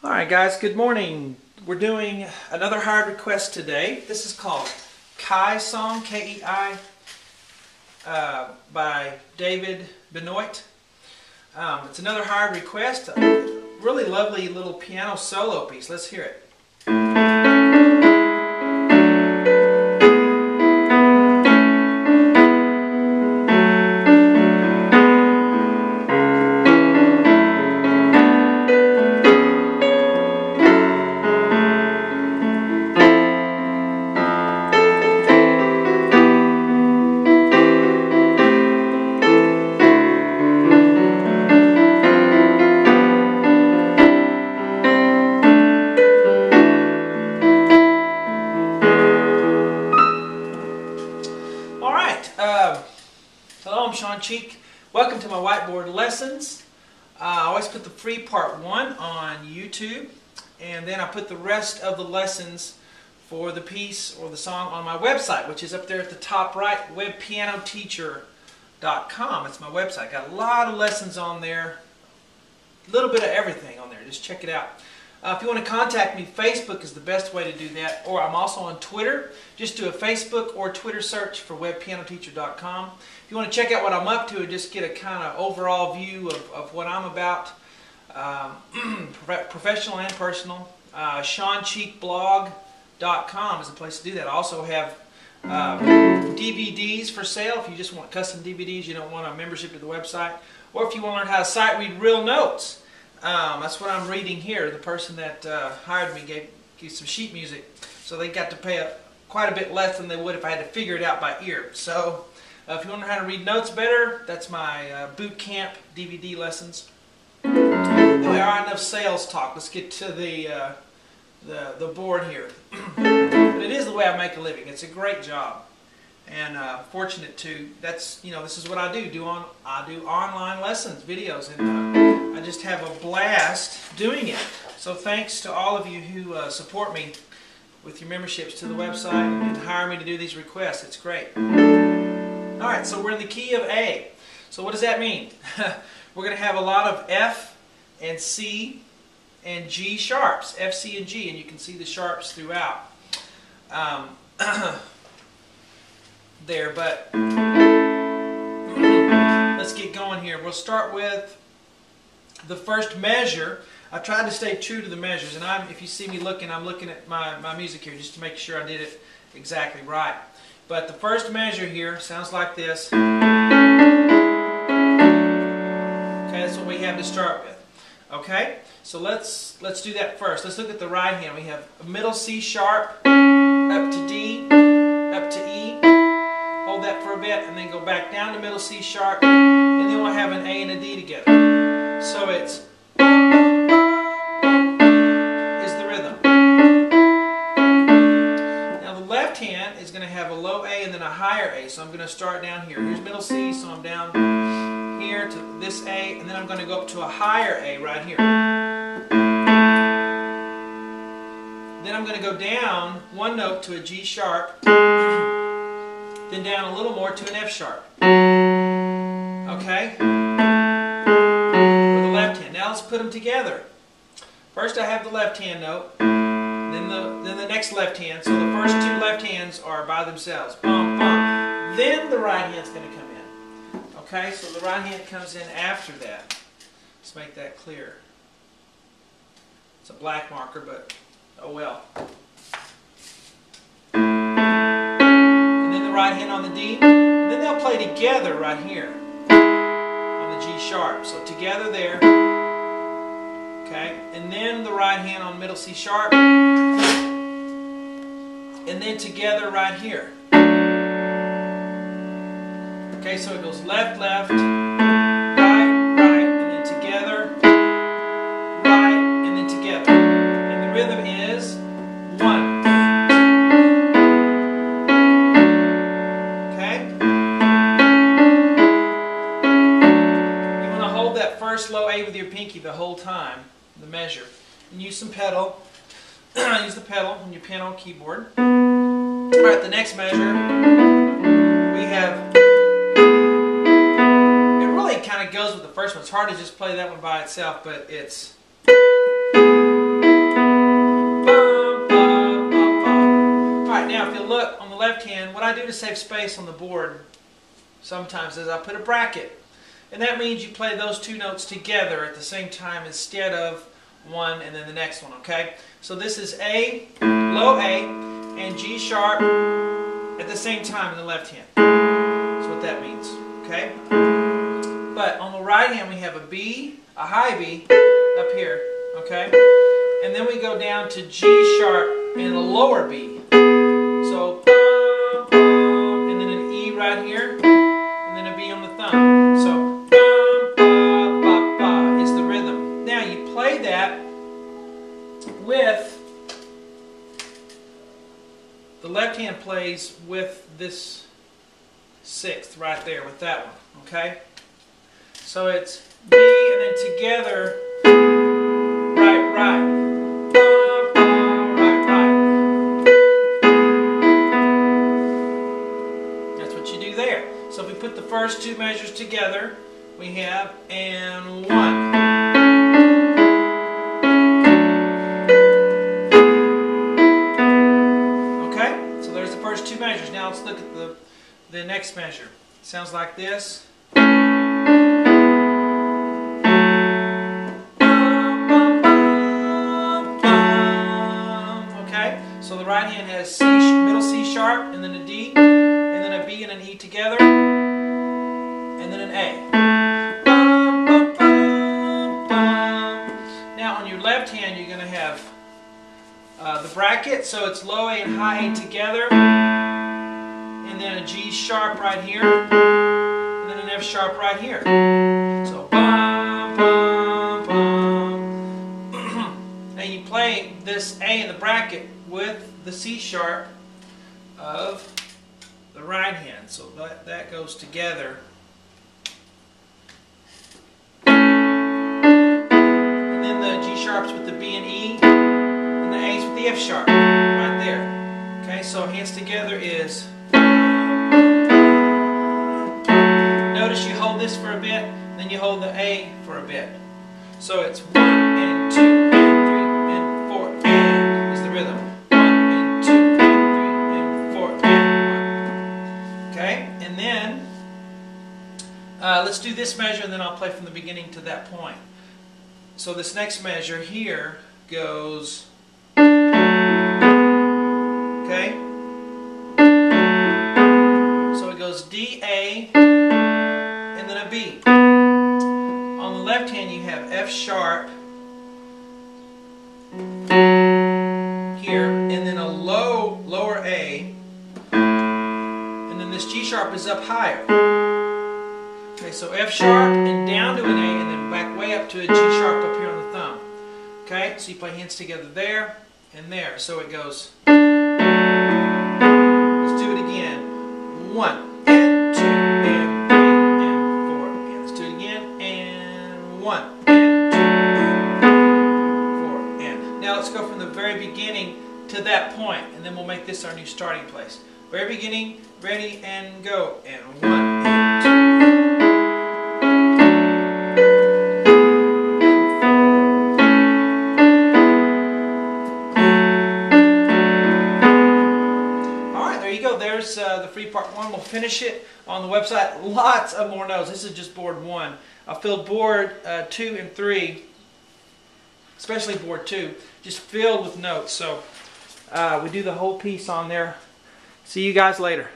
Alright guys, good morning. We're doing another hard request today. This is called Kai Song, K-E-I, by David Benoit. It's another hard request. A really lovely little piano solo piece. Let's hear it. Hello, I'm Sean Cheek. Welcome to my whiteboard lessons. I always put the free part 1 on YouTube, and then I put the rest of the lessons for the piece or the song on my website, which is up there at the top right, webpianoteacher.com. It's my website. Got a lot of lessons on there, a little bit of everything on there. Just check it out. If you want to contact me, Facebook is the best way to do that, or I'm also on Twitter. Just do a Facebook or Twitter search for webpianoteacher.com. If you want to check out what I'm up to and just get a kind of overall view of what I'm about, professional and personal, SeanCheekblog.com is a place to do that. I also have DVDs for sale if you just want custom DVDs, you don't want a membership to the website, or if you want to learn how to sight read real notes. That's what I'm reading here. The person that hired me gave some sheet music, so they got to pay quite a bit less than they would if I had to figure it out by ear. So if you want to know how to read notes better, that's my boot camp DVD lessons. Anyway, all right, enough sales talk. Let's get to the board here. But it is the way I make a living. It's a great job, and fortunate to. This is what I do. I do online lessons, videos, and I just have a blast doing it. So thanks to all of you who support me with your memberships to the website and hire me to do these requests. It's great. Alright, so we're in the key of A. So what does that mean? We're going to have a lot of F and C and G sharps. F, C, and G, and you can see the sharps throughout there, but let's get going here. We'll start with the first measure. I tried to stay true to the measures, and if you see me looking, I'm looking at my music here just to make sure I did it exactly right. But the first measure here sounds like this. Okay, that's what we have to start with. Okay, so let's do that first. Let's look at the right hand. We have a middle C sharp, up to D, up to E. Hold that for a bit, and then go back down to middle C sharp, and then we'll have an A and a D together. So it's is the rhythm. Now the left hand is going to have a low A and then a higher A. So I'm going to start down here. Here's middle C, so I'm down here to this A, and then I'm going to go up to a higher A right here. Then I'm going to go down one note to a G sharp, then down a little more to an F sharp. Okay? Left hand. Now let's put them together. First I have the left hand note, then the next left hand. So the first two left hands are by themselves. Bum, bum. Then the right hand's going to come in. Okay, so the right hand comes in after that. Let's make that clear. It's a black marker, but oh well. And then the right hand on the D, and then they'll play together right here. G sharp. So together there. Okay, and then the right hand on middle C sharp, and then together right here. Okay, so it goes left, left, right, right, and then together, right, and then together. And the rhythm is 1. Low A with your pinky the whole time, the measure, and use some pedal. Use the pedal on your piano keyboard. Alright, the next measure we have, it really kind of goes with the first one. It's hard to just play that one by itself, but it's look on the left hand, what I do to save space on the board sometimes is I put a bracket. And that means you play those two notes together at the same time instead of one and then the next one, okay? So this is A, low A, and G sharp at the same time in the left hand. That's what that means, okay? But on the right hand we have a B, a high B up here, okay? And then we go down to G sharp and a lower B. So, and then an E right here, and then a B on the thumb. So, is the rhythm. Now you play that with, the left hand plays with this sixth right there, with that one, okay? So it's B and then together, right, right. So if we put the first two measures together, we have and one. Okay? So there's the first two measures. Now let's look at the next measure. It sounds like this. Okay? So the right hand has C, middle C sharp, and then a D, and then a B and an E together, and then an A. Now on your left hand you're going to have the bracket, so it's low A and high A together, and then a G sharp right here, and then an F sharp right here. So bum, bum, bum. And you play this A in the bracket with the C sharp of the right hand, so that goes together. And then the G sharps with the B and E, and the A's with the F sharp, right there. Okay, so hands together is. Notice you hold this for a bit, then you hold the A for a bit. So it's 1 and 2 and 3 and 4 and is the rhythm. 1 and 2 and 3 and 4 and 1. Okay, and then let's do this measure and then I'll play from the beginning to that point. So this next measure here goes, okay, so it goes D, A, and then a B. On the left hand you have F sharp here, and then a lower A, and then this G sharp is up higher. Okay, so F sharp and down to an A, and then back way up to a G sharp up here on the thumb. Okay, so you play hands together there and there. So it goes. Let's do it again. 1 and 2 and 3 and 4. And let's do it again. And 1 and 2 and 4 and. Now let's go from the very beginning to that point, and then we'll make this our new starting place. Very beginning, ready, and go. And 1 and 2. There's the free part 1. We'll finish it on the website. Lots of more notes. This is just board 1. I filled board 2 and 3, especially board 2, just filled with notes. So we do the whole piece on there. See you guys later.